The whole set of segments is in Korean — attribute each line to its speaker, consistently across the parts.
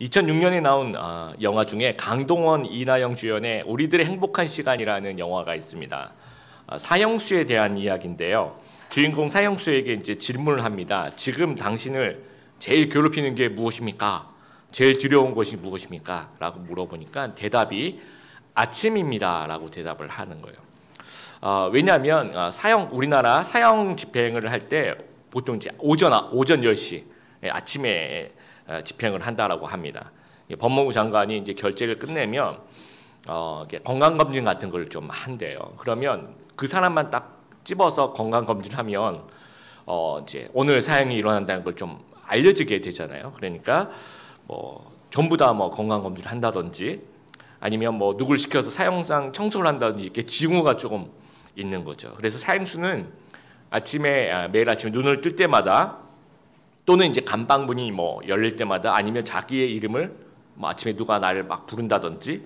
Speaker 1: 2006년에 나온 영화 중에 강동원, 이나영 주연의 우리들의 행복한 시간이라는 영화가 있습니다. 사형수에 대한 이야기인데요. 주인공 사형수에게 이제 질문을 합니다. 지금 당신을 제일 괴롭히는 게 무엇입니까? 제일 두려운 것이 무엇입니까? 라고 물어보니까 대답이 아침입니다. 라고 대답을 하는 거예요. 왜냐하면 우리나라 사형 집행을 할 때 보통 이제 오전 10시 아침에 집행을 한다라고 합니다. 법무부 장관이 이제 결재를 끝내면 건강검진 같은 걸 좀 한대요. 그러면 그 사람만 딱 집어서 건강검진하면 이제 오늘 사형이 일어난다는 걸 좀 알려지게 되잖아요. 그러니까 뭐 전부 다 뭐 건강검진을 한다든지 아니면 뭐 누굴 시켜서 사형상 청소를 한다든지 이렇게 징후가 조금 있는 거죠. 그래서 사형수는 매일 아침에 눈을 뜰 때마다 또는 이제 감방문이 뭐 열릴 때마다 아니면 자기의 이름을 뭐 아침에 누가 나를 막 부른다든지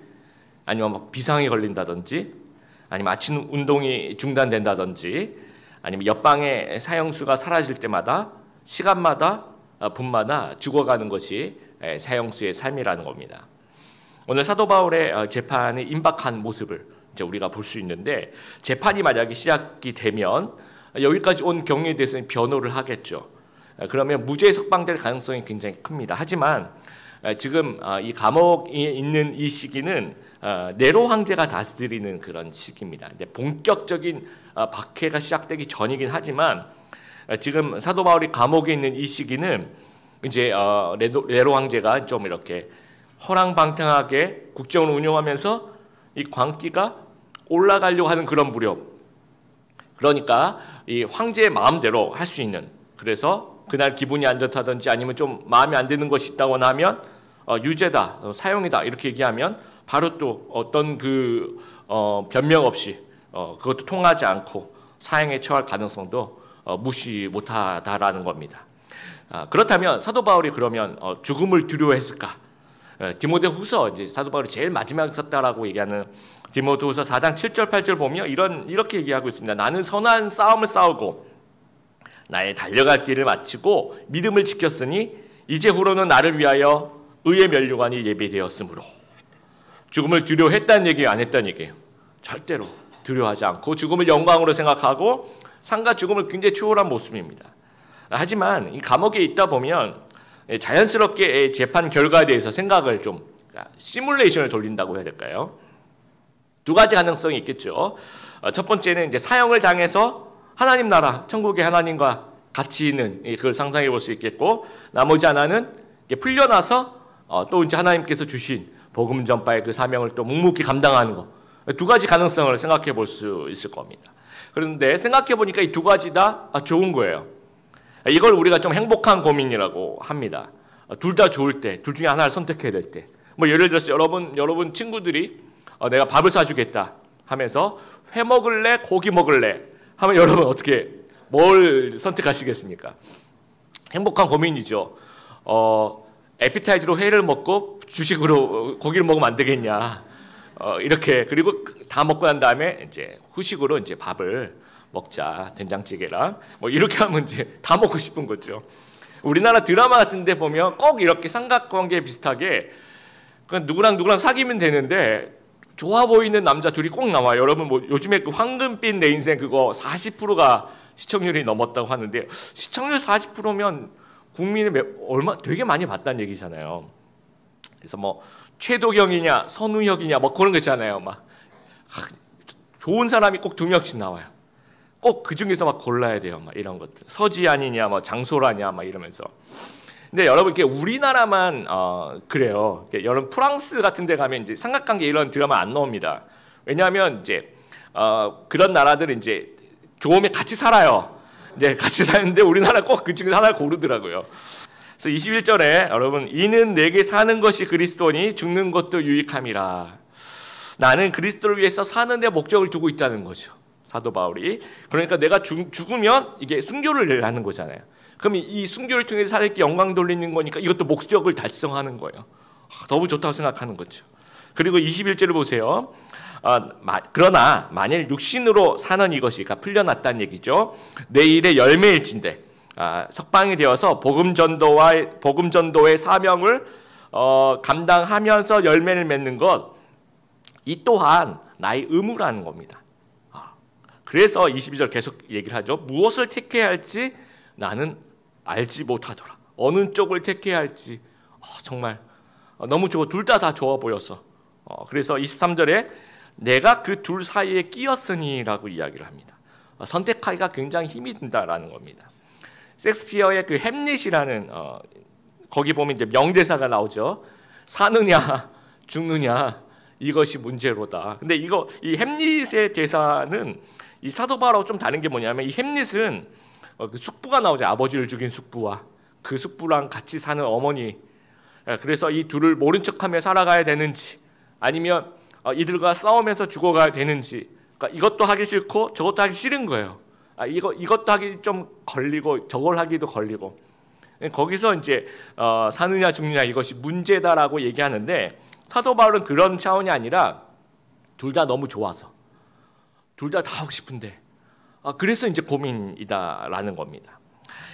Speaker 1: 아니면 막 비상이 걸린다든지 아니면 아침 운동이 중단된다든지 아니면 옆방에 사형수가 사라질 때마다 시간마다 분마다 죽어가는 것이 사형수의 삶이라는 겁니다. 오늘 사도 바울의 재판의 임박한 모습을 이제 우리가 볼 수 있는데 재판이 만약에 시작이 되면 여기까지 온 경위에 대해서는 변호를 하겠죠. 그러면 무죄에 석방될 가능성이 굉장히 큽니다. 하지만 지금 이 감옥에 있는 이 시기는 네로 황제가 다스리는 그런 시기입니다. 본격적인 박해가 시작되기 전이긴 하지만 지금 사도 바울이 감옥에 있는 이 시기는 이제 네로 황제가 좀 이렇게 허랑방탕하게 국정을 운영하면서 이 광기가 올라가려고 하는 그런 무렵. 그러니까 이 황제의 마음대로 할 수 있는, 그래서 그날 기분이 안 좋다든지 아니면 좀 마음에 안 드는 것이 있다거나 하면 유죄다, 사형이다 이렇게 얘기하면 바로 또 어떤 변명 없이 그것도 통하지 않고 사형에 처할 가능성도 무시 못하다라는 겁니다. 그렇다면 사도 바울이 그러면 죽음을 두려워했을까? 디모데후서 이제 사도 바울이 제일 마지막에 썼다라고 얘기하는 디모데후서 4장 7절 8절 보면 이렇게 얘기하고 있습니다. 나는 선한 싸움을 싸우고 나의 달려갈 길을 마치고 믿음을 지켰으니 이제후로는 나를 위하여 의의 면류관이 예비되었으므로. 죽음을 두려워했다는 얘기예요, 안 했다는 얘기예요? 절대로 두려워하지 않고 죽음을 영광으로 생각하고 삶과 죽음을 굉장히 추월한 모습입니다. 하지만 이 감옥에 있다 보면 자연스럽게 재판 결과에 대해서 생각을 좀 시뮬레이션을 돌린다고 해야 될까요? 두 가지 가능성이 있겠죠. 첫 번째는 이제 사형을 당해서 하나님 나라, 천국의 하나님과 같이 있는 그걸 상상해 볼 수 있겠고, 나머지 하나는 풀려나서 또 이제 하나님께서 주신 복음 전파의 그 사명을 또 묵묵히 감당하는 것. 두 가지 가능성을 생각해 볼 수 있을 겁니다. 그런데 생각해 보니까 이 두 가지 다 좋은 거예요. 이걸 우리가 좀 행복한 고민이라고 합니다. 둘 다 좋을 때, 둘 중에 하나를 선택해야 될 때. 뭐 예를 들어서 여러분 친구들이 내가 밥을 사주겠다 하면서 회 먹을래, 고기 먹을래 하면 여러분 어떻게 뭘 선택하시겠습니까? 행복한 고민이죠. 에피타이저로 회를 먹고 주식으로 고기를 먹으면 안 되겠냐. 이렇게 그리고 다 먹고 난 다음에 이제 후식으로 이제 밥을 먹자, 된장찌개랑 뭐 이렇게 하면 이제 다 먹고 싶은 거죠. 우리나라 드라마 같은데 보면 꼭 이렇게 삼각관계 비슷하게 누구랑 사귀면 되는데 좋아 보이는 남자 둘이 꼭 나와요. 여러분 뭐 요즘에 그 황금빛 내 인생 그거 40%가 시청률이 넘었다고 하는데 시청률 40%면 국민이 되게 많이 봤다는 얘기잖아요. 그래서 뭐 최도경이냐 선우혁이냐 뭐 그런 거 있잖아요. 막 좋은 사람이 꼭 2명씩 나와요. 꼭 그 중에서 막 골라야 돼요. 막 이런 것들. 서지안이냐, 뭐 장소라냐, 막 이러면서. 근데 여러분 이게 우리나라만 그래요. 여러분 프랑스 같은 데 가면 이제 삼각관계 이런 드라마 안 나옵니다. 왜냐하면 이제 그런 나라들은 이제 좋으면 같이 살아요. 이제 같이 사는데 우리나라 꼭 그 중에서 하나를 고르더라고요. 그래서 21절에 여러분 이는 내게 사는 것이 그리스도니 죽는 것도 유익함이라. 나는 그리스도를 위해서 사는 데 목적을 두고 있다는 거죠. 사도 바울이. 그러니까 내가 죽으면 이게 순교를 하는 거잖아요. 그럼 이 순교를 통해서 하나님께 영광 돌리는 거니까 이것도 목적을 달성하는 거예요. 너무 좋다고 생각하는 거죠. 그리고 21절을 보세요. 그러나 만일 육신으로 사는 이것이 그러니까 풀려났다는 얘기죠. 내일의 열매일진데 석방이 되어서 복음 전도의 사명을 감당하면서 열매를 맺는 것, 이 또한 나의 의무라는 겁니다. 그래서 22절 계속 얘기를 하죠. 무엇을 택해야 할지 나는 알지 못하더라. 어느 쪽을 택해야 할지 정말 너무 좋아. 둘 다 좋아 보였어. 그래서 23절에 내가 그 둘 사이에 끼었으니 라고 이야기를 합니다. 선택하기가 굉장히 힘이 든다라는 겁니다. 섹스피어의 그 햄릿이라는 거기 보면 이제 명대사가 나오죠. 사느냐 죽느냐 이것이 문제로다. 근데 이 햄릿의 대사는 이 사도 바울하고 좀 다른 게 뭐냐면, 이 햄릿은 그 숙부가 나오죠. 아버지를 죽인 숙부와 그 숙부랑 같이 사는 어머니. 그래서 이 둘을 모른 척하며 살아가야 되는지, 아니면 이들과 싸우면서 죽어가야 되는지, 그러니까 이것도 하기 싫고 저것도 하기 싫은 거예요. 이것도 하기 좀 걸리고 저걸 하기도 걸리고. 거기서 이제 사느냐 죽느냐 이것이 문제다라고 얘기하는데, 사도 바울은 그런 차원이 아니라 둘 다 너무 좋아서 둘 다 하고 싶은데 그래서 이제 고민이다라는 겁니다.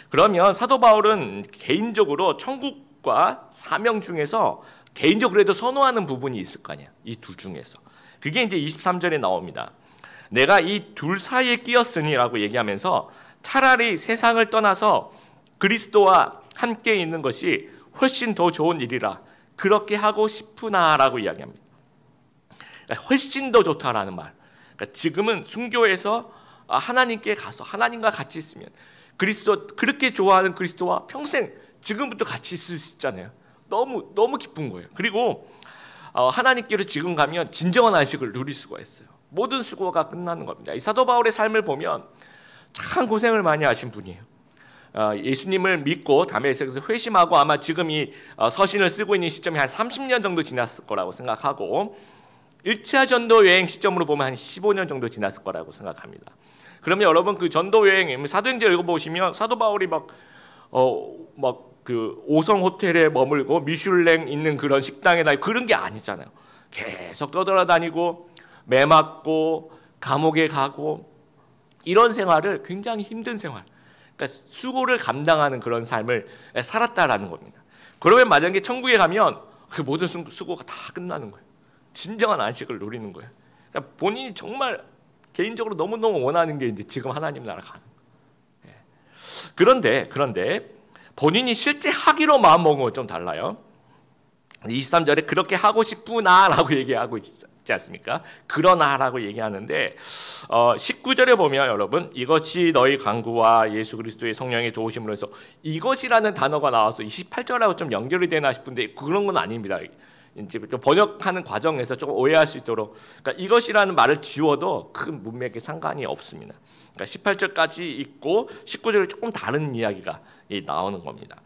Speaker 1: 그러면 사도 바울은 개인적으로 천국과 사명 중에서 개인적으로 해도 선호하는 부분이 있을 거 아니야. 이 둘 중에서. 그게 이제 23절에 나옵니다. 내가 이 둘 사이에 끼었으니라고 얘기하면서 차라리 세상을 떠나서 그리스도와 함께 있는 것이 훨씬 더 좋은 일이라 그렇게 하고 싶으나라고 이야기합니다. 그러니까 훨씬 더 좋다라는 말. 그러니까 지금은 순교해서 하나님께 가서 하나님과 같이 있으면, 그리스도 그렇게 좋아하는 그리스도와 평생 지금부터 같이 있을 수 있잖아요. 너무 기쁜 거예요. 그리고 하나님께로 지금 가면 진정한 안식을 누릴 수가 있어요. 모든 수고가 끝나는 겁니다. 이 사도 바울의 삶을 보면 참 고생을 많이 하신 분이에요. 예수님을 믿고 다메섹에서 회심하고 아마 지금 이 서신을 쓰고 있는 시점이 한 30년 정도 지났을 거라고 생각하고, 1차 전도 여행 시점으로 보면 한 15년 정도 지났을 거라고 생각합니다. 그러면 여러분 그 전도 여행 사도행전 읽어보시면 사도 바울이 막 그 5성 호텔에 머물고 미슐랭 있는 그런 식당에 다니고 그런 게 아니잖아요. 계속 떠돌아다니고 매 맞고 감옥에 가고 이런 생활을, 굉장히 힘든 생활, 그러니까 수고를 감당하는 그런 삶을 살았다라는 겁니다. 그러면 만약에 천국에 가면 그 모든 수고가 다 끝나는 거예요. 진정한 안식을 누리는 거예요. 그러니까 본인이 정말 개인적으로 너무너무 원하는 게 이제 지금 하나님 나라 가는 거예요. 그런데 본인이 실제 하기로 마음먹은 건 좀 달라요. 23절에 그렇게 하고 싶으나라고 얘기하고 있지 않습니까? 그러나라고 얘기하는데 19절에 보면 여러분, 이것이 너희 간구와 예수 그리스도의 성령의 도우심으로 해서, 이것이라는 단어가 나와서 28절하고 좀 연결이 되나 싶은데 그런 건 아닙니다. 이제 번역하는 과정에서 조금 오해할 수 있도록, 그러니까 이것이라는 말을 지워도 큰 문맥에 상관이 없습니다. 그러니까 18절까지 있고 19절에 조금 다른 이야기가 나오는 겁니다.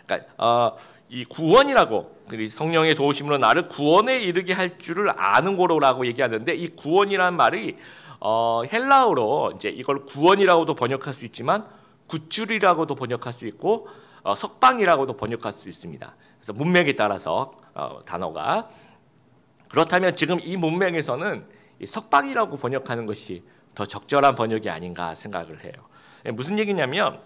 Speaker 1: 그러니까 이 구원이라고, 성령의 도우심으로 나를 구원에 이르게 할 줄을 아는 고로라고 얘기하는데, 이 구원이라는 말이 헬라어로 이제 이걸 구원이라고도 번역할 수 있지만 구출이라고도 번역할 수 있고 석방이라고도 번역할 수 있습니다. 그래서 문맥에 따라서 단어가, 그렇다면 지금 이 문맥에서는 이 석방이라고 번역하는 것이 더 적절한 번역이 아닌가 생각을 해요. 무슨 얘기냐면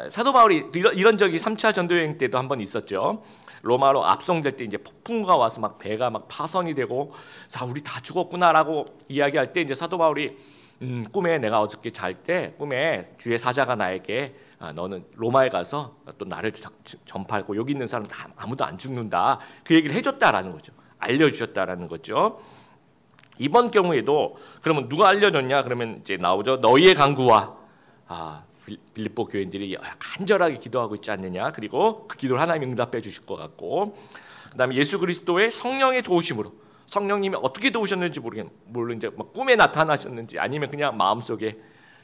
Speaker 1: 사도 바울이 이런 적이 3차 전도여행 때도 한번 있었죠. 로마로 압송될 때 이제 폭풍우가 와서 막 배가 막 파선이 되고, 자 우리 다 죽었구나라고 이야기할 때 이제 사도 바울이 꿈에, 내가 어저께 잘 때 꿈에 주의 사자가 나에게 너는 로마에 가서 또 나를 전파하고 여기 있는 사람 다 아무도 안 죽는다, 그 얘기를 해줬다라는 거죠. 알려주셨다라는 거죠. 이번 경우에도 그러면 누가 알려줬냐? 그러면 이제 나오죠. 너희의 간구와 빌립보 교인들이 간절하게 기도하고 있지 않느냐. 그리고 그 기도를 하나님 응답해 주실 것 같고, 그다음에 예수 그리스도의 성령의 도우심으로, 성령님이 어떻게 도우셨는지 모르는데 막 꿈에 나타나셨는지, 아니면 그냥 마음속에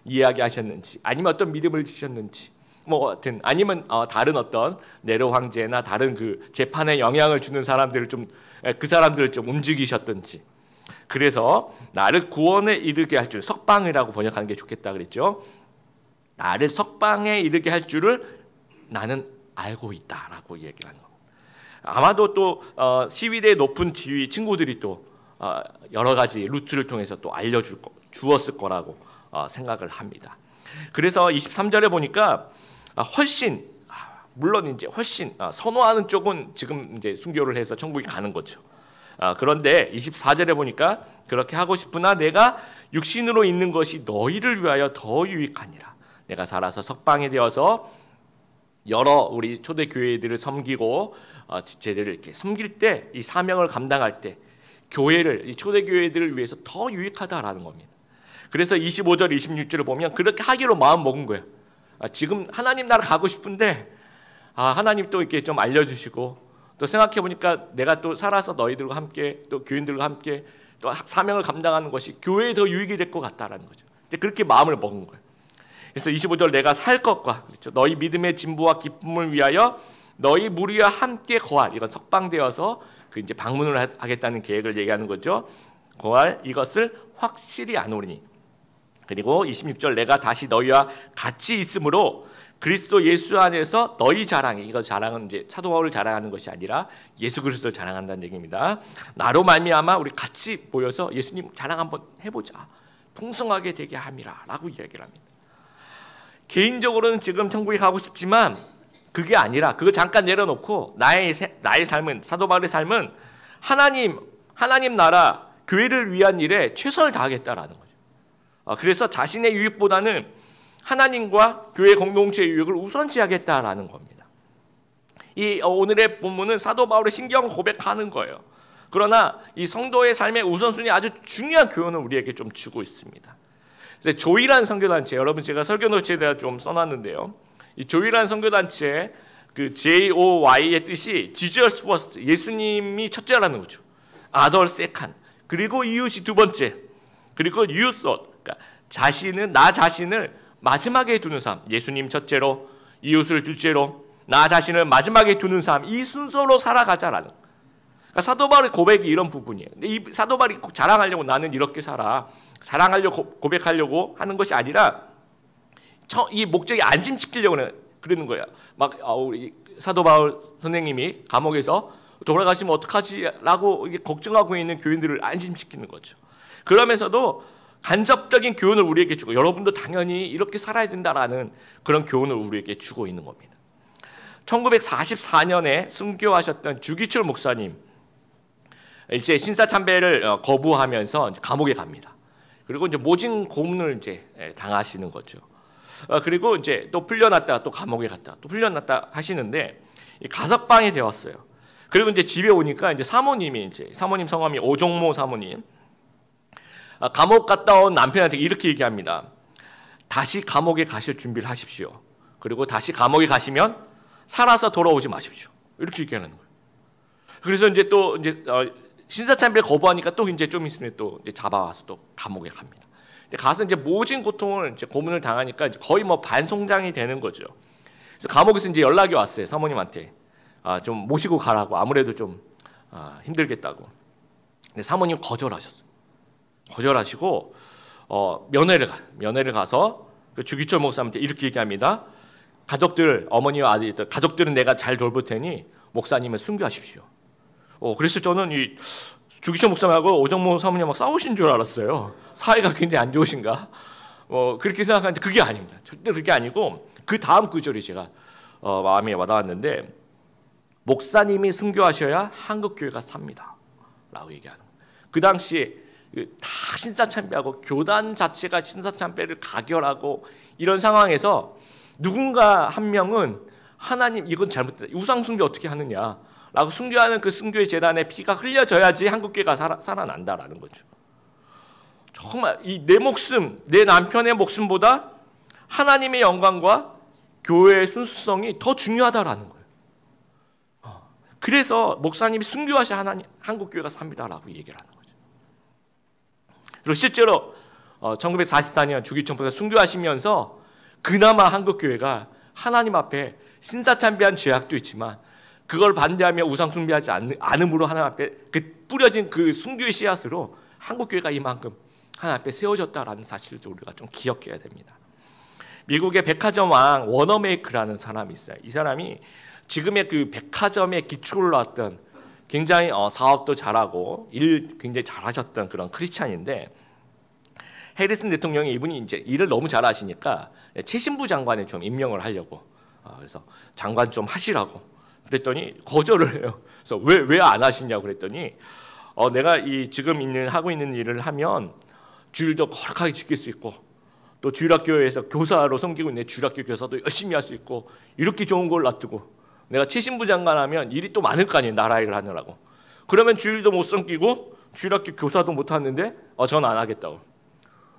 Speaker 1: 이야기하셨는지, 아니면 어떤 믿음을 주셨는지, 뭐 하여튼 아니면 다른 어떤 네로 황제나 다른 그 재판에 영향을 주는 사람들을 그 사람들을 좀 움직이셨든지, 그래서 나를 구원에 이르게 할 줄, 석방이라고 번역하는 게 좋겠다 그랬죠. 나를 석방에 이르게 할 줄을 나는 알고 있다라고 얘기를 하는 겁니다. 아마도 또 시위대 높은 지휘 친구들이 또 여러 가지 루트를 통해서 또 주었을 거라고 생각을 합니다. 그래서 23절에 보니까 훨씬 물론 이제 훨씬 선호하는 쪽은 지금 이제 순교를 해서 천국에 가는 거죠. 그런데 24절에 보니까 그렇게 하고 싶으나 내가 육신으로 있는 것이 너희를 위하여 더 유익하니라. 내가 살아서 석방이 되어서 여러 우리 초대 교회들을 섬기고 지체들을 이렇게 섬길 때, 이 사명을 감당할 때 교회를, 이 초대 교회들을 위해서 더 유익하다라는 겁니다. 그래서 25절 26절을 보면 그렇게 하기로 마음 먹은 거예요. 지금 하나님 나라 가고 싶은데 하나님 또 이렇게 좀 알려주시고, 또 생각해 보니까 내가 또 살아서 너희들과 함께 또 교인들과 함께 또 사명을 감당하는 것이 교회에 더 유익이 될 것 같다라는 거죠. 그렇게 마음을 먹은 거예요. 그래서 25절 내가 살 것과, 그렇죠, 너희 믿음의 진보와 기쁨을 위하여 너희 무리와 함께 거할, 이건 석방되어서 그 이제 방문을 하겠다는 계획을 얘기하는 거죠. 거할 이것을 확실히 아노리니. 그리고 26절 내가 다시 너희와 같이 있으므로 그리스도 예수 안에서 너희 자랑이, 이거 자랑은 이제 사도 바울을 자랑하는 것이 아니라 예수 그리스도를 자랑한다는 얘기입니다. 나로 말미암아 우리 같이 모여서 예수님 자랑 한번 해보자, 풍성하게 되게 함이라라고 이야기를 합니다. 개인적으로는 지금 천국에 가고 싶지만 그게 아니라, 그거 잠깐 내려놓고 나의 삶은, 사도 바울의 삶은 하나님 나라 교회를 위한 일에 최선을 다하겠다라는 거죠. 그래서 자신의 유익보다는 하나님과 교회 공동체의 유익을 우선시하겠다라는 겁니다. 이 오늘의 본문은 사도 바울의 신경 고백하는 거예요. 그러나 이 성도의 삶의 우선순위 아주 중요한 교훈을 우리에게 좀 주고 있습니다. 조이라는 선교단체, 여러분 제가 설교노트에 대해 좀 써놨는데요. 이 조이라는 선교단체, 그 JOY의 뜻이 Jesus first, 예수님이 첫째라는 거죠. Other second, 그리고 이웃이 두 번째, 그리고 you third, 그러니까 나 자신을 마지막에 두는 삶, 예수님 첫째로, 이웃을 둘째로, 나 자신을 마지막에 두는 삶, 이 순서로 살아가자라는. 그러니까 사도 바울의 고백이 이런 부분이에요. 근데 이 사도 바울이 자랑하려고 나는 이렇게 살아, 자랑하려고 고백하려고 하는 것이 아니라 이 목적이 안심시키려고 그러는 거야. 막 우리 사도 바울 선생님이 감옥에서 돌아가시면 어떡하지라고 걱정하고 있는 교인들을 안심시키는 거죠. 그러면서도 간접적인 교훈을 우리에게 주고, 여러분도 당연히 이렇게 살아야 된다라는 그런 교훈을 우리에게 주고 있는 겁니다. 1944년에 순교하셨던 주기철 목사님, 이제 신사참배를 거부하면서 이제 감옥에 갑니다. 그리고 이제 모진 고문을 이제 당하시는 거죠. 그리고 이제 또 풀려났다가 또 감옥에 갔다가 또 풀려났다 하시는데 가석방이 되었어요. 그리고 이제 집에 오니까 이제 사모님 성함이 오종모 사모님, 감옥 갔다 온 남편한테 이렇게 얘기합니다. 다시 감옥에 가실 준비를 하십시오. 그리고 다시 감옥에 가시면 살아서 돌아오지 마십시오. 이렇게 얘기하는 거예요. 그래서 이제 또 신사참배를 거부하니까 또 이제 좀 있으면 또 이제 잡아와서 또 감옥에 갑니다. 근데 가서 이제 모진 고통을 이제 고문을 당하니까 이제 거의 뭐 반송장이 되는 거죠. 그래서 감옥에서 이제 연락이 왔어요. 사모님한테 좀 모시고 가라고, 아무래도 좀 힘들겠다고. 근데 사모님 거절하시고 면회를 가서 그 주기철 목사님한테 이렇게 얘기합니다. 어머니와 아들들, 가족들은 내가 잘 돌볼 테니 목사님을 순교하십시오. 그래서 저는 이 주기철 목사님하고 오정모 사모님하고 싸우신 줄 알았어요. 사이가 굉장히 안 좋으신가? 그렇게 생각하는데 그게 아닙니다. 절대 그게 아니고, 그 다음 구절이 제가 마음에 와닿았는데, 목사님이 순교하셔야 한국교회가 삽니다 라고 얘기하는 거예요. 그 당시에 다 신사참배하고 교단 자체가 신사참배를 가결하고 이런 상황에서 누군가 한 명은 하나님 이건 잘못됐다, 우상숭배 어떻게 하느냐라고 순교하는 그 순교의 재단에 피가 흘려져야지 한국교회가 살아난다라는 거죠. 정말 내 목숨, 내 남편의 목숨보다 하나님의 영광과 교회의 순수성이 더 중요하다라는 거예요. 그래서 목사님이 순교하셔야 한국교회가 삽니다라고 얘기를 하는 거죠. 그리고 실제로 1944년 주기철 목사가 순교하시면서 그나마 한국교회가 하나님 앞에 신사참배한 죄악도 있지만 그걸 반대하며 우상숭배하지 않음으로 하나님 앞에 뿌려진 그 순교의 씨앗으로 한국교회가 이만큼 하나님 앞에 세워졌다라는 사실을 우리가 좀 기억해야 됩니다. 미국의 백화점 왕 워너메이크라는 사람이 있어요. 이 사람이 지금의 그 백화점의 기초를 놨던 굉장히 사업도 잘하고 일 굉장히 잘하셨던 그런 크리스찬인데, 해리슨 대통령이 이분이 이제 일을 너무 잘하시니까 최신부 장관에 좀 임명을 하려고 그래서 장관 좀 하시라고 그랬더니 거절을 해요. 그래서 왜 안 하시냐고 그랬더니 내가 지금 하고 있는 일을 하면 주일도 거룩하게 지킬 수 있고 또 주일학교에서 교사로 섬기고 있는 주일학교 교사도 열심히 할 수 있고 이렇게 좋은 걸 놔두고 내가 최신부 장관 하면 일이 또 많을 거 아니에요. 나라 일을 하느라고. 그러면 주일도 못 섬기고 주일학교 교사도 못 하는데 전 안 하겠다고.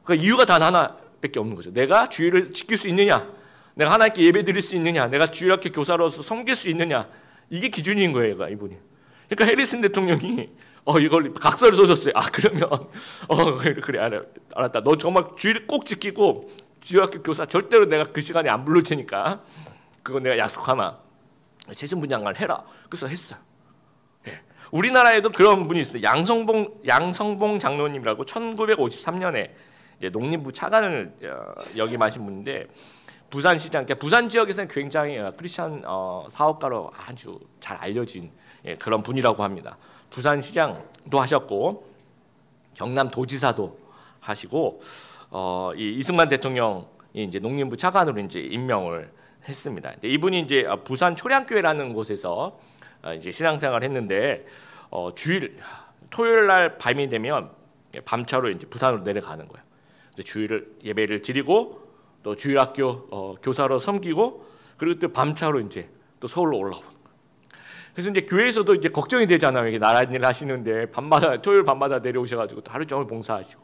Speaker 1: 그러니까 이유가 단 하나밖에 없는 거죠. 내가 주일을 지킬 수 있느냐, 내가 하나님께 예배 드릴 수 있느냐, 내가 주일학교 교사로서 섬길 수 있느냐, 이게 기준인 거예요, 이분이. 그러니까 해리슨 대통령이 이걸 각서를 써줬어요. 그러면 그래 알았다. 너 정말 주일 꼭 지키고 주일학교 교사 절대로 내가 그 시간에 안 부를 테니까 그거 내가 약속하나 최신부 장관 해라. 그래서 했어요. 예. 우리나라에도 그런 분이 있어요. 양성봉 장로님이라고 1953년에 이제 농림부 차관을 역임하신 분인데 부산시장, 그러니까 부산 지역에서는 굉장히 크리스찬 사업가로 아주 잘 알려진 그런 분이라고 합니다. 부산시장도 하셨고 경남도지사도 하시고 이 이승만 대통령이 이제 농림부 차관으로 이제 임명을 했습니다. 이분이 이제 부산 초량교회라는 곳에서 이제 신앙생활을 했는데 토요일 날 밤이 되면 밤차로 이제 부산으로 내려가는 거예요. 그래서 주일 예배를 드리고 또 주일학교 교사로 섬기고 그리고 또 밤차로 이제 또 서울로 올라오는 거예요. 그래서 이제 교회에서도 이제 걱정이 되잖아요. 이게 나라 일 하시는데 토요일 밤마다 내려오셔가지고 또 하루 종일 봉사하시고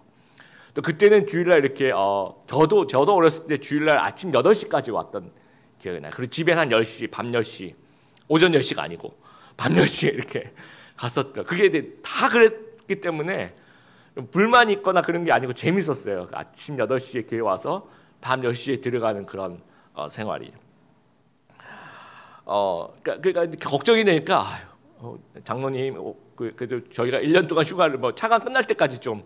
Speaker 1: 또 그때는 주일날 이렇게 저도 어렸을 때 주일날 아침 8시까지 왔던 기억이 나요. 그리고 집에 한 10시, 밤 10시, 오전 10시가 아니고 밤 10시에 이렇게 갔었던. 그게 다 그랬기 때문에 불만이 있거나 그런 게 아니고 재밌었어요. 아침 8시에 교회 와서 밤 10시에 들어가는 그런 생활이. 그러니까 걱정이 되니까 장로님 그래도 저희가 1년 동안 휴가를 차관 끝날 때까지 좀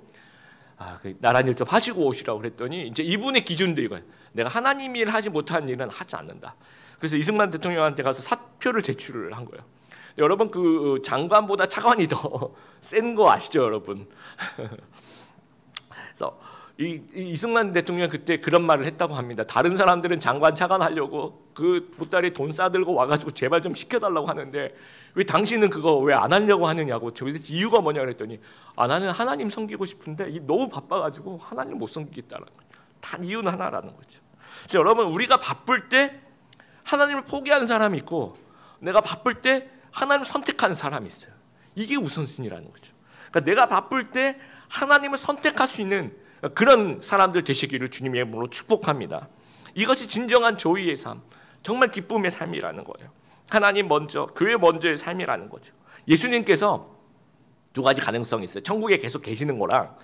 Speaker 1: 나란 일 좀 하시고 오시라고 그랬더니 이제 이분의 기준도 이거예요. 내가 하나님 일 하지 못한 일은 하지 않는다. 그래서 이승만 대통령한테 가서 사표를 제출을 한 거예요. 여러분 그 장관보다 차관이 더 센 거 아시죠, 여러분? 그래서 이승만 대통령 그때 그런 말을 했다고 합니다. 다른 사람들은 장관 차관 하려고 그 보따리 돈 싸들고 와가지고 제발 좀 시켜달라고 하는데 왜 당신은 그거 왜 안 하려고 하느냐고. 도대체 이유가 뭐냐 그랬더니 나는 하나님 섬기고 싶은데 너무 바빠가지고 하나님 못 섬기겠다는 거죠. 단 이유는 하나라는 거죠. 그래서 여러분 우리가 바쁠 때 하나님을 포기하는 사람이 있고 내가 바쁠 때 하나님을 선택하는 사람이 있어요. 이게 우선순위라는 거죠. 그러니까 내가 바쁠 때 하나님을 선택할 수 있는 그런 사람들 되시기를 주님의 이름으로 축복합니다. 이것이 진정한 조의의 삶, 정말 기쁨의 삶이라는 거예요. 하나님 먼저, 교회 먼저의 삶이라는 거죠. 예수님께서 두 가지 가능성이 있어요. 천국에 계속 계시는 거랑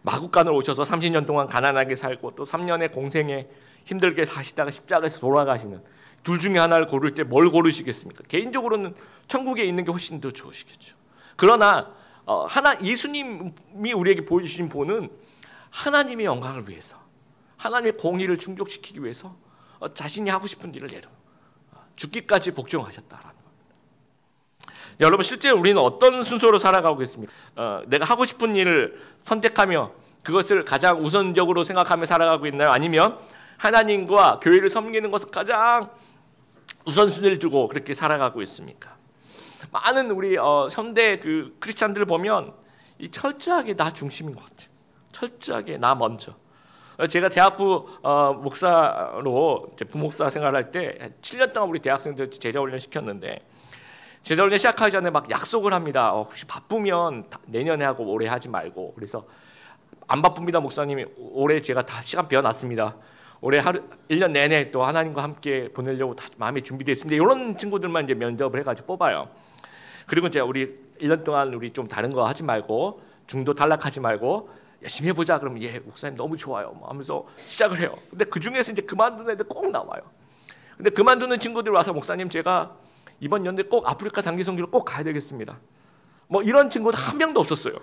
Speaker 1: 마국간을 오셔서 30년 동안 가난하게 살고 또 3년의 공생에 힘들게 사시다가 십자가에서 돌아가시는 둘 중에 하나를 고를 때 뭘 고르시겠습니까? 개인적으로는 천국에 있는 게 훨씬 더 좋으시겠죠. 그러나 예수님이 우리에게 보여주신 본은 하나님의 영광을 위해서, 하나님의 공의를 충족시키기 위해서 자신이 하고 싶은 일을 죽기까지 복종하셨다라는 겁니다. 여러분 실제로 우리는 어떤 순서로 살아가고 있습니까? 내가 하고 싶은 일을 선택하며 그것을 가장 우선적으로 생각하며 살아가고 있나요? 아니면 하나님과 교회를 섬기는 것을 가장 우선순위를 두고 그렇게 살아가고 있습니까? 많은 우리 현대 그 크리스찬들을 보면 이 철저하게 나 중심인 것 같아요. 철저하게 나 먼저. 제가 대학부 목사로 부목사 생활할 때 7년 동안 우리 대학생들 제자훈련 시켰는데 제자훈련 시작하기 전에 막 약속을 합니다. 혹시 바쁘면 내년에 하고 올해 하지 말고. 그래서 안 바쁩니다 목사님이. 올해 제가 다 시간 비워놨습니다. 올해 1년 내내 또 하나님과 함께 보내려고 다 마음에 준비되어 있습니다. 이런 친구들만 이제 면접을 해가지고 뽑아요. 그리고 이제 우리 1년 동안 우리 좀 다른 거 하지 말고 중도 탈락하지 말고 열심히 해보자. 그러면 예 목사님 너무 좋아요 하면서 시작을 해요. 근데 그 중에서 이제 그만두는 애들 꼭 나와요. 근데 그만두는 친구들 와서 목사님 제가 이번 연도에 꼭 아프리카 단기 선교를 꼭 가야 되겠습니다. 뭐 이런 친구도 한 명도 없었어요.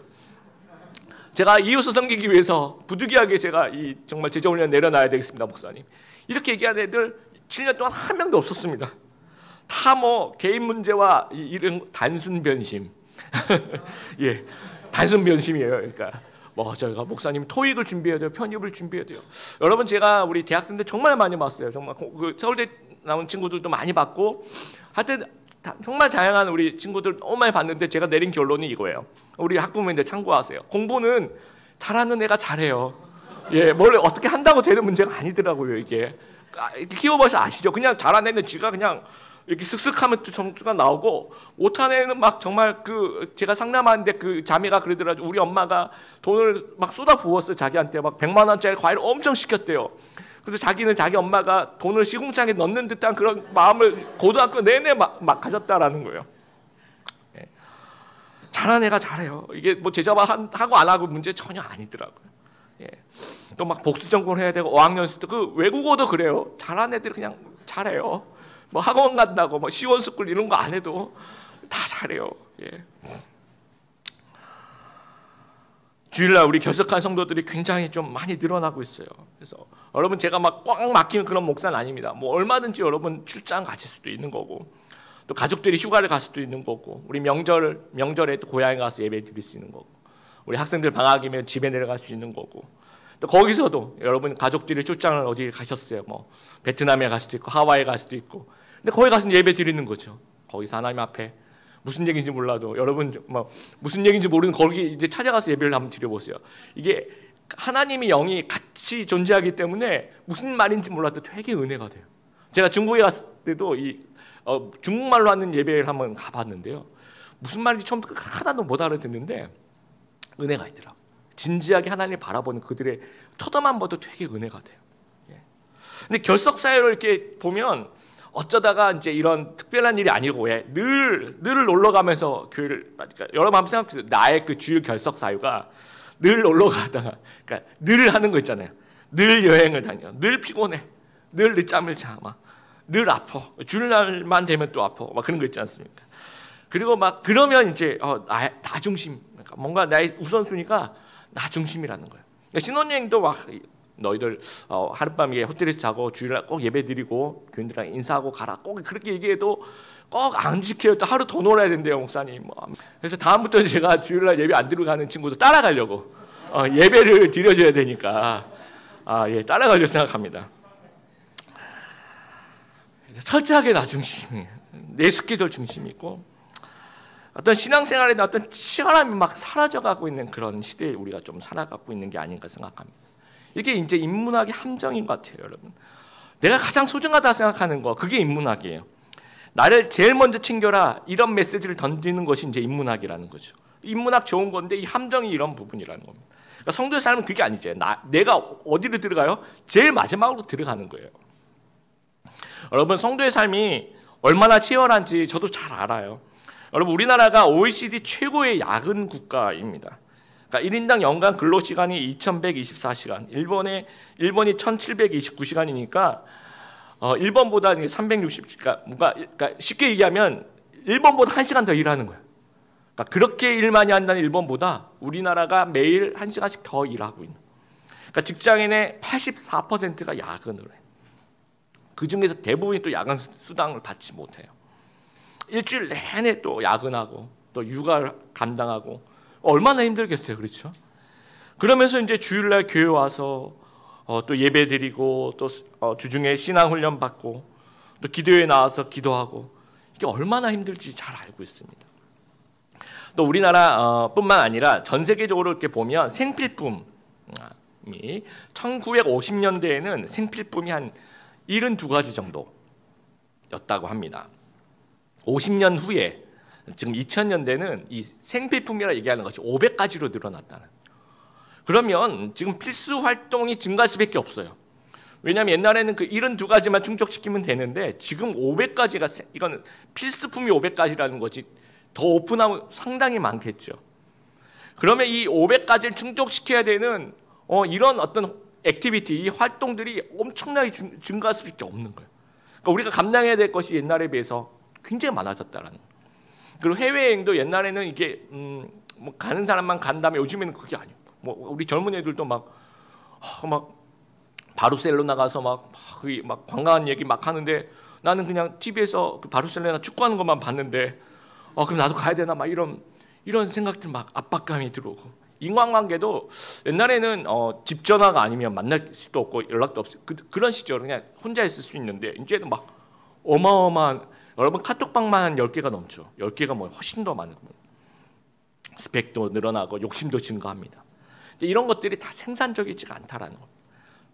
Speaker 1: 제가 이웃을 섬기기 위해서 부득이하게 제가 정말 제자훈련 내려놔야 되겠습니다 목사님. 이렇게 얘기하는 애들 7년 동안 한 명도 없었습니다. 다 뭐 개인 문제와 이런 단순 변심. 예, 단순 변심이에요. 그러니까 뭐 저희가 목사님 토익을 준비해야 돼요, 편입을 준비해야 돼요. 여러분 제가 우리 대학생들 정말 많이 봤어요. 정말 그 서울대 나온 친구들도 많이 봤고, 하여튼 정말 다양한 우리 친구들 너무 많이 봤는데 제가 내린 결론이 이거예요. 우리 학부모님들 참고하세요. 공부는 잘하는 애가 잘해요. 예, 뭘 어떻게 한다고 되는 문제가 아니더라고요. 이게 키워봐서 아시죠? 그냥 잘하는 애는 지가 그냥 이렇게 슥슥하면 또 점수가 나오고, 못하는 애는 막 정말 제가 상담하는데 그 자매가 그러더라고요. 우리 엄마가 돈을 막 쏟아 부었어요. 자기한테 막 100만 원짜리 과일을 엄청 시켰대요. 그래서 자기는 자기 엄마가 돈을 시궁창에 넣는 듯한 그런 마음을 고등학교 내내 막 가졌다라는 거예요. 예. 잘하는 애가 잘해요. 이게 뭐 제자반 하고 안 하고 문제 전혀 아니더라고요. 예. 또 막 복수 전공을 해야 되고 5학년 때 그 외국어도 그래요. 잘하는 애들 그냥 잘해요. 뭐 학원 간다고 뭐 시원스쿨 이런 거 안 해도 다 잘해요. 예. 주일날 우리 결석한 성도들이 굉장히 좀 많이 늘어나고 있어요. 그래서 여러분, 제가 막 꽉 막히는 그런 목사는 아닙니다. 뭐 얼마든지 여러분 출장 가실 수도 있는 거고, 또 가족들이 휴가를 갈 수도 있는 거고, 우리 명절에 또 고향에 가서 예배 드릴 수 있는 거고, 우리 학생들 방학이면 집에 내려갈 수 있는 거고, 또 거기서도 여러분 가족들이 출장을 어디 가셨어요. 뭐 베트남에 갈 수도 있고 하와이에 갈 수도 있고, 근데 거기 가서 예배 드리는 거죠. 거기서 하나님 앞에 무슨 얘기인지 몰라도, 여러분 뭐 무슨 얘기인지 모르는 거기 이제 찾아가서 예배를 한번 드려보세요. 이게 하나님의 영이 같이 존재하기 때문에 무슨 말인지 몰라도 되게 은혜가 돼요. 제가 중국에 갔을 때도 중국말로 하는 예배를 한번 가봤는데요. 무슨 말인지 처음부터 하나도 못 알아듣는데 은혜가 있더라고요. 진지하게 하나님을 바라보는 그들의 쳐다만 봐도 되게 은혜가 돼요. 예. 근데 결석 사회를 이렇게 보면 어쩌다가 이제 이런 특별한 일이 아니고, 왜 늘 놀러 가면서 교회를, 그러니까 여러분 한번 생각해 보세요. 나의 그 주일 결석 사유가 늘 놀러 가다가, 그러니까 늘 하는 거 있잖아요. 늘 여행을 다녀, 늘 피곤해, 늘 늦잠을 자, 막 늘 아파, 주일날만 되면 또 아파, 막 그런 거 있지 않습니까? 그리고 막 그러면 이제 나 중심, 그러니까 뭔가 나의 우선순위가 나 중심이라는 거예요. 그러니까 신혼여행도 막 너희들 하룻밤에 호텔에서 자고 주일날 꼭 예배드리고 교인들랑 인사하고 가라, 꼭 그렇게 얘기해도 꼭 안 지켜요. 또 하루 더 놀아야 된대요, 목사님. 그래서 다음부터 제가 주일날 예배 안 드리고 가는 친구도 따라가려고, 예배를 드려줘야 되니까 예, 따라가려고 생각합니다. 철저하게 나 중심이, 내 스케줄 중심이 있고, 어떤 신앙생활에 어떤 치열함이 막 사라져가고 있는 그런 시대에 우리가 좀 살아가고 있는 게 아닌가 생각합니다. 이게 이제 인문학의 함정인 것 같아요, 여러분. 내가 가장 소중하다 생각하는 거, 그게 인문학이에요. 나를 제일 먼저 챙겨라, 이런 메시지를 던지는 것이 이제 인문학이라는 거죠. 인문학 좋은 건데 이 함정이 이런 부분이라는 겁니다. 그러니까 성도의 삶은 그게 아니죠. 내가 어디로 들어가요? 제일 마지막으로 들어가는 거예요. 여러분, 성도의 삶이 얼마나 치열한지 저도 잘 알아요. 여러분, 우리나라가 OECD 최고의 야근 국가입니다. 그러니까 1인당 연간 근로시간이 2124시간, 일본이 1729시간이니까 일본보다 360, 그러니까 쉽게 얘기하면 일본보다 1시간 더 일하는 거예요. 그러니까 그렇게 일 많이 한다는 일본보다 우리나라가 매일 1시간씩 더 일하고 있는. 그러니까 직장인의 84%가 야근을 해요. 그 중에서 대부분이 또 야근 수당을 받지 못해요. 일주일 내내 또 야근하고 또 육아를 감당하고 얼마나 힘들겠어요, 그렇죠? 그러면서 이제 주일날 교회 와서 또 예배 드리고 또 주중에 신앙 훈련 받고 또 기도회에 나와서 기도하고, 이게 얼마나 힘들지 잘 알고 있습니다. 또 우리나라 뿐만 아니라 전 세계적으로 이렇게 보면 생필품이 1950년대에는 생필품이 한 72가지 정도였다고 합니다. 50년 후에 지금 2000년대는 이 생필품이라 얘기하는 것이 500가지로 늘어났다는. 그러면 지금 필수 활동이 증가할 수밖에 없어요. 왜냐하면 옛날에는 그 72가지만 충족시키면 되는데 지금 500가지가, 이건 필수품이 500가지라는 거지, 더 오픈하면 상당히 많겠죠. 그러면 이 500가지를 충족시켜야 되는 이런 어떤 액티비티, 이 활동들이 엄청나게 증가할 수밖에 없는 거예요. 그러니까 우리가 감당해야 될 것이 옛날에 비해서 굉장히 많아졌다라는 거예요. 그리고 해외여행도 옛날에는 이게 뭐 가는 사람만 간다면 요즘에는 그게 아니에요. 뭐 우리 젊은 애들도 막 바르셀로나 가서 막 관광한 얘기 막 하는데, 나는 그냥 TV에서 그 바르셀로나 축구하는 것만 봤는데 그럼 나도 가야 되나 막 이런 생각들, 막 압박감이 들어오고. 인간관계도 옛날에는 집 전화가 아니면 만날 수도 없고 연락도 없어요. 그런 시절 그냥 혼자 있을 수 있는데, 이제는 막 어마어마한, 여러분 카톡방만 한 10개가 넘죠. 10개가 뭐 훨씬 더 많은 겁니다. 스펙도 늘어나고 욕심도 증가합니다. 근데 이런 것들이 다 생산적이지가 않다라는 겁니다.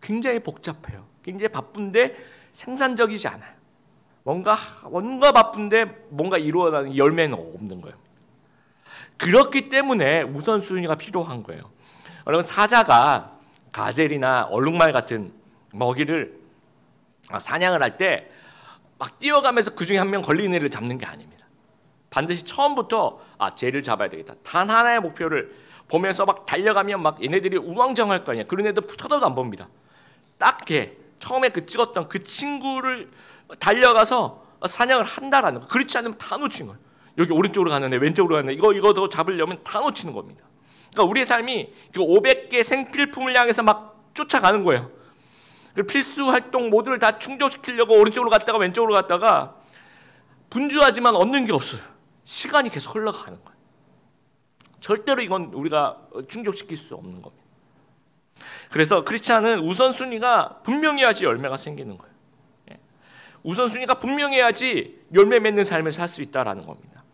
Speaker 1: 굉장히 복잡해요. 굉장히 바쁜데 생산적이지 않아요. 뭔가 바쁜데 뭔가 이루어나는 열매는 없는 거예요. 그렇기 때문에 우선순위가 필요한 거예요. 여러분, 사자가 가젤이나 얼룩말 같은 먹이를 사냥을 할 때 막 뛰어가면서 그 중에 한 명 걸린 애를 잡는 게 아닙니다. 반드시 처음부터 쟤를 잡아야 되겠다. 단 하나의 목표를 보면서 막 달려가면 막 얘네들이 우왕좌왕할 거 아니야. 그런 애들 쳐다도 안 봅니다. 딱 걔 처음에 그 찍었던 그 친구를 달려가서 사냥을 한다라는 거. 그렇지 않으면 다 놓친 거예요. 여기 오른쪽으로 가는 애, 왼쪽으로 가는 애, 이거 더 잡으려면 다 놓치는 겁니다. 그러니까 우리의 삶이 그 500개 생필품을 향해서 막 쫓아가는 거예요. 그 필수 활동 모두를 다 충족시키려고 오른쪽으로 갔다가 왼쪽으로 갔다가 분주하지만 얻는 게 없어요. 시간이 계속 흘러가는 거예요. 절대로 이건 우리가 충족시킬 수 없는 겁니다. 그래서 크리스찬은 우선순위가 분명해야지 열매가 생기는 거예요. 우선순위가 분명해야지 열매 맺는 삶을 살 수 있다라는 겁니다.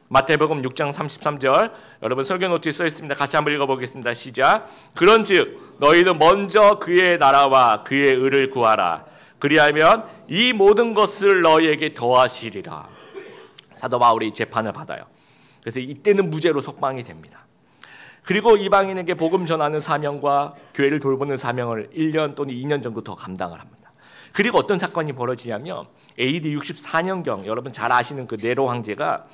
Speaker 1: 마태복음 6장 33절, 여러분 설교 노트에 써 있습니다. 같이 한번 읽어보겠습니다. 시작. 그런즉 너희는 먼저 그의 나라와 그의 의를 구하라. 그리하면 이 모든 것을 너희에게 더하시리라. 사도 바울이 재판을 받아요. 그래서 이때는 무죄로 석방이 됩니다. 그리고 이방인에게 복음 전하는 사명과 교회를 돌보는 사명을 1년 또는 2년 정도 더 감당을 합니다. 그리고 어떤 사건이 벌어지냐면 AD 64년경, 여러분 잘 아시는 그 네로 황제가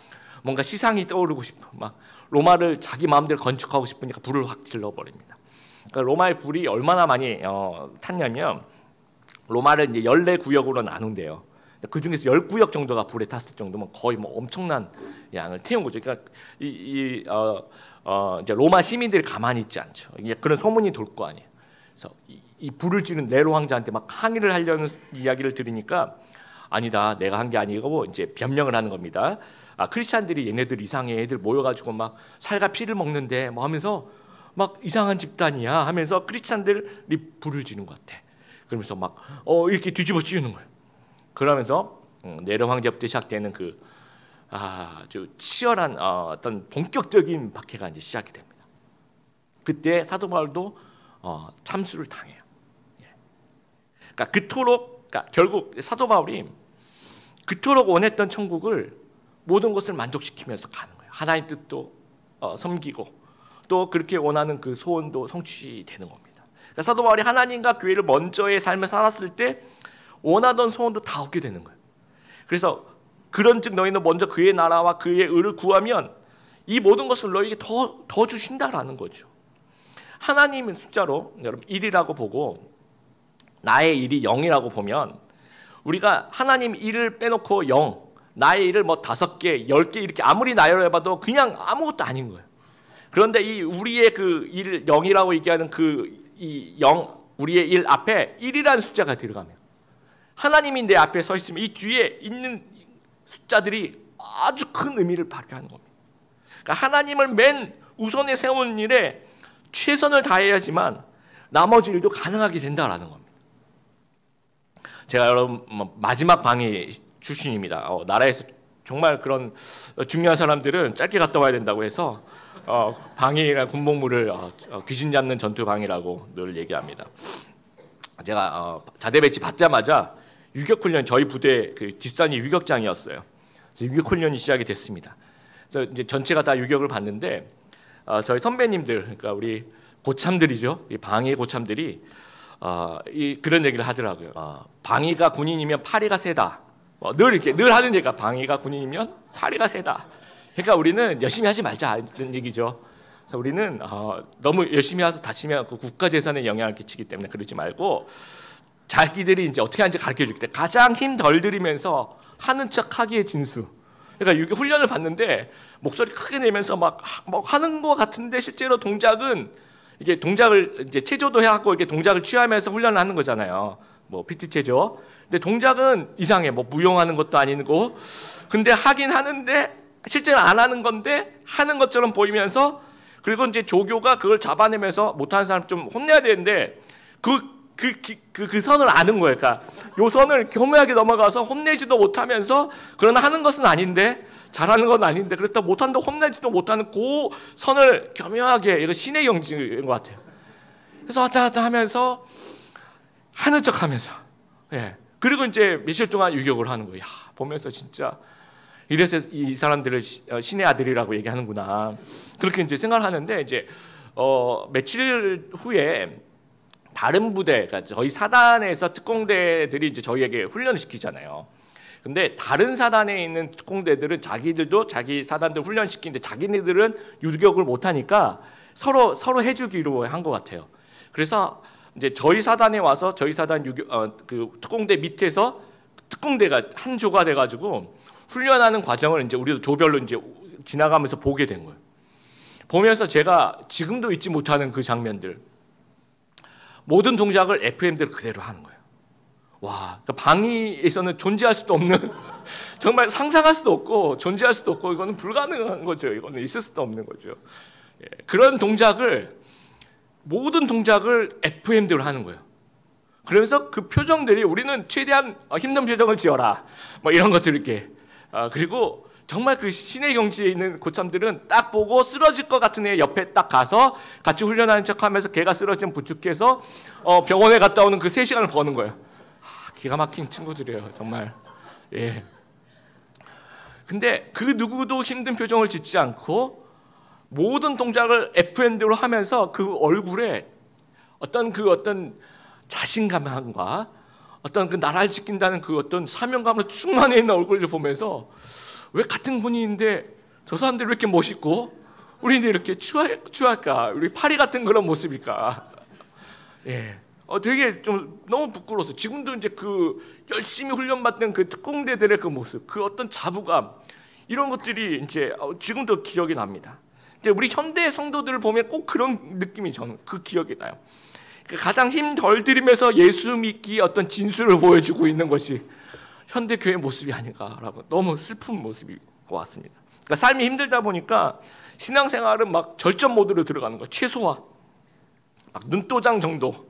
Speaker 1: 뭔가 시상이 떠오르고 싶어, 막 로마를 자기 마음대로 건축하고 싶으니까 불을 확 질러버립니다. 그러니까 로마의 불이 얼마나 많이 탔냐면 로마를 이제 14구역으로 나눈대요. 그 중에서 10구역 정도가 불에 탔을 정도면 거의 뭐 엄청난 양을 태운 거죠. 그러니까 이제 로마 시민들이 가만히 있지 않죠. 그런 소문이 돌 거 아니에요. 그래서 이 불을 지른 네로 황제한테 막 항의를 하려는 이야기를 들으니까 아니다, 내가 한 게 아니고 이제 변명을 하는 겁니다. 크리스찬들이 얘네들 이상해, 애들 모여가지고 막 살과 피를 먹는데 뭐 하면서 막 이상한 집단이야 하면서 크리스찬들이 불을 지는 것 같아. 그러면서 막 이렇게 뒤집어 씌우는 거예요. 그러면서 네로 황제부터 시작되는 그 아주 치열한 어떤 본격적인 박해가 이제 시작이 됩니다. 그때 사도 바울도 참수를 당해요. 그러니까 그토록, 그러니까 결국 사도 바울이 그토록 원했던 천국을 모든 것을 만족시키면서 가는 거예요. 하나님 뜻도 섬기고 또 그렇게 원하는 그 소원도 성취되는 겁니다. 그러니까 사도 바울이 하나님과 교회를 먼저의 삶을 살았을 때 원하던 소원도 다 얻게 되는 거예요. 그래서 그런즉 너희는 먼저 그의 나라와 그의 의를 구하면 이 모든 것을 너희에게 더 주신다라는 거죠. 하나님은 숫자로 여러분 1이라고 보고 나의 일이 0이라고 보면 우리가 하나님 일을 빼놓고 0, 나의 일을 뭐 5개, 10개 이렇게 아무리 나열해봐도 그냥 아무것도 아닌 거예요. 그런데 이 우리의 그 일 0이라고 얘기하는 그 이 0, 우리의 일 앞에 1이라는 숫자가 들어가면 하나님이 내 앞에 서 있으면 이 뒤에 있는 숫자들이 아주 큰 의미를 발휘하는 겁니다. 그러니까 하나님을 맨 우선에 세우는 일에 최선을 다해야지만 나머지 일도 가능하게 된다라는 겁니다. 제가 여러분 마지막 방해 출신입니다. 나라에서 정말 그런 중요한 사람들은 짧게 갔다 와야 된다고 해서 방해나 군복무를 귀신 잡는 전투 방해라고 늘 얘기합니다. 제가 자대 배치 받자마자 유격훈련, 저희 부대 그 뒷산이 유격장이었어요. 유격훈련이 시작이 됐습니다. 그래서 이제 전체가 다 유격을 받는데 저희 선배님들, 그러니까 우리 고참들이죠, 이 방해 고참들이 그런 얘기를 하더라고요. 방해가 군인이면 파리가 세다. 늘 이렇게 늘 하는 얘기가 방해가 군인이면 파리가 세다. 그러니까 우리는 열심히 하지 말자 이런 얘기죠. 그래서 우리는 너무 열심히 해서 다치면 그 국가 재산에 영향을 끼치기 때문에 그러지 말고 자기들이 이제 어떻게 하는지 가르쳐 줄게. 가장 힘 덜 들이면서 하는 척 하기의 진수. 그러니까 이게 훈련을 받는데 목소리 크게 내면서 막 하는 것 같은데 실제로 동작은 이게 동작을 이제 체조도 해갖고 이렇게 동작을 취하면서 훈련을 하는 거잖아요. 뭐 PT 체조. 근데 동작은 이상해. 뭐 무용하는 것도 아니고. 근데 하긴 하는데 실제는 안 하는 건데 하는 것처럼 보이면서, 그리고 이제 조교가 그걸 잡아내면서 못하는 사람 좀 혼내야 되는데 그 그 선을 아는 거예요. 그러니까 요 선을 교묘하게 넘어가서 혼내지도 못하면서 그러나 하는 것은 아닌데 잘하는 건 아닌데 그렇다 못한다고 혼내지도 못하는 그 선을 교묘하게 이거 신의 영지인 것 같아요. 그래서 왔다 갔다 하면서 하는 척하면서 예. 그리고 이제 며칠 동안 유격을 하는 거예요. 야, 보면서 진짜 이래서 이 사람들을 신의 아들이라고 얘기하는구나. 그렇게 이제 생각을 하는데 이제 며칠 후에 다른 부대, 그러니까 저희 사단에서 특공대들이 이제 저희에게 훈련을 시키잖아요. 근데 다른 사단에 있는 특공대들은 자기들도 자기 사단들 훈련시키는데 자기네들은 유격을 못하니까 서로 해주기로 한 것 같아요. 그래서 이제 저희 사단에 와서 저희 사단 그 특공대 밑에서 특공대가 한 조가 돼가지고 훈련하는 과정을 이제 우리도 조별로 이제 지나가면서 보게 된 거예요. 보면서 제가 지금도 잊지 못하는 그 장면들, 모든 동작을 FM대로 그대로 하는 거예요. 와, 그러니까 방위에서는 존재할 수도 없는 정말 상상할 수도 없고 존재할 수도 없고 이거는 불가능한 거죠. 이거는 있을 수도 없는 거죠. 예, 그런 동작을 모든 동작을 FM대로 하는 거예요. 그러면서 그 표정들이 우리는 최대한 힘든 표정을 지어라 뭐 이런 것들 이렇게 그리고 정말 그 신의 경지에 있는 고참들은 딱 보고 쓰러질 것 같은 애 옆에 딱 가서 같이 훈련하는 척하면서 걔가 쓰러지면 부축해서 병원에 갔다 오는 그 3시간을 버는 거예요. 기가 막힌 친구들이에요, 정말. 예. 근데 그 누구도 힘든 표정을 짓지 않고 모든 동작을 FM대로 하면서 그 얼굴에 어떤 자신감과 어떤 그 나라를 지킨다는 그 어떤 사명감으로 충만해 있는 얼굴을 보면서 왜 같은 군인인데 저 사람들이 왜 이렇게 멋있고 우리는 이렇게 추할까? 우리 파리 같은 그런 모습일까? 예. 되게 좀 너무 부끄러워서 지금도 이제 그 열심히 훈련받던 그 특공대들의 그 모습, 그 어떤 자부감 이런 것들이 이제 지금도 기억이 납니다. 근데 우리 현대 성도들을 보면 꼭 그런 느낌이 저는 그 기억이 나요. 가장 힘 덜 들이면서 예수 믿기 어떤 진수를 보여주고 있는 것이 현대 교회 모습이 아닌가라고 너무 슬픈 모습인 것 같습니다. 그러니까 삶이 힘들다 보니까 신앙생활은 막 절전 모드로 들어가는 거예요. 최소화, 막 눈도장 정도.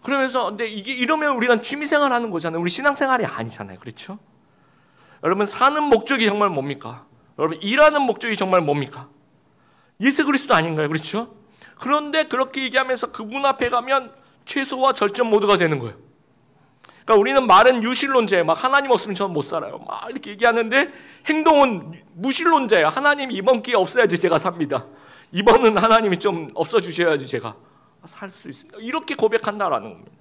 Speaker 1: 그러면서 근데 이게 이러면 우리가 취미생활 하는 거잖아요. 우리 신앙생활이 아니잖아요. 그렇죠? 여러분 사는 목적이 정말 뭡니까? 여러분 일하는 목적이 정말 뭡니까? 예수 그리스도 아닌가요? 그렇죠? 그런데 그렇게 얘기하면서 그분 앞에 가면 최소화 절전 모드가 되는 거예요. 그러니까 우리는 말은 유실론자예요. 막 하나님 없으면 저는 못 살아요. 막 이렇게 얘기하는데 행동은 무실론자예요. 하나님 이번 기회 없어야지 제가 삽니다. 이번은 하나님이 좀 없어주셔야지 제가 살 수 있습니다. 이렇게 고백한다라는 겁니다.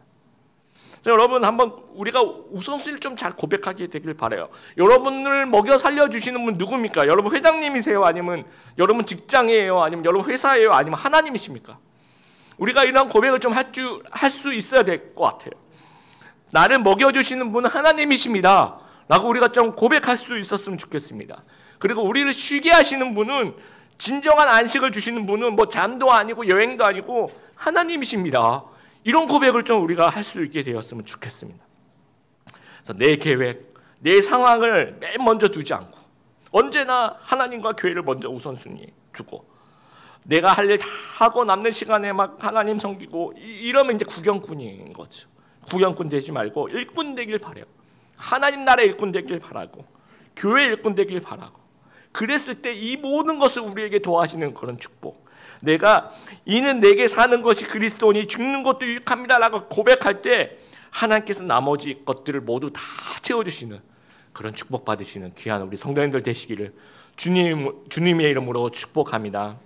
Speaker 1: 여러분 한번 우리가 우선순위를 좀 잘 고백하게 되길 바라요. 여러분을 먹여 살려주시는 분 누굽니까? 여러분 회장님이세요? 아니면 여러분 직장이에요? 아니면 여러분 회사예요? 아니면 하나님이십니까? 우리가 이런 고백을 좀 할 수 있어야 될 것 같아요. 나를 먹여주시는 분은 하나님이십니다 라고 우리가 좀 고백할 수 있었으면 좋겠습니다. 그리고 우리를 쉬게 하시는 분은 진정한 안식을 주시는 분은 뭐 잠도 아니고 여행도 아니고 하나님이십니다. 이런 고백을 좀 우리가 할 수 있게 되었으면 좋겠습니다. 그래서 내 계획, 내 상황을 맨 먼저 두지 않고 언제나 하나님과 교회를 먼저 우선순위 두고 내가 할 일 다 하고 남는 시간에 막 하나님 섬기고 이러면 이제 구경꾼인 거죠. 구경꾼 되지 말고 일꾼 되길 바라요. 하나님 나라의 일꾼 되길 바라고 교회 일꾼 되길 바라고 그랬을 때 이 모든 것을 우리에게 도와주시는 그런 축복. 내가 이는 내게 사는 것이 그리스도니 죽는 것도 유익합니다 라고 고백할 때 하나님께서 나머지 것들을 모두 다 채워주시는 그런 축복 받으시는 귀한 우리 성도님들 되시기를 주님의 이름으로 축복합니다.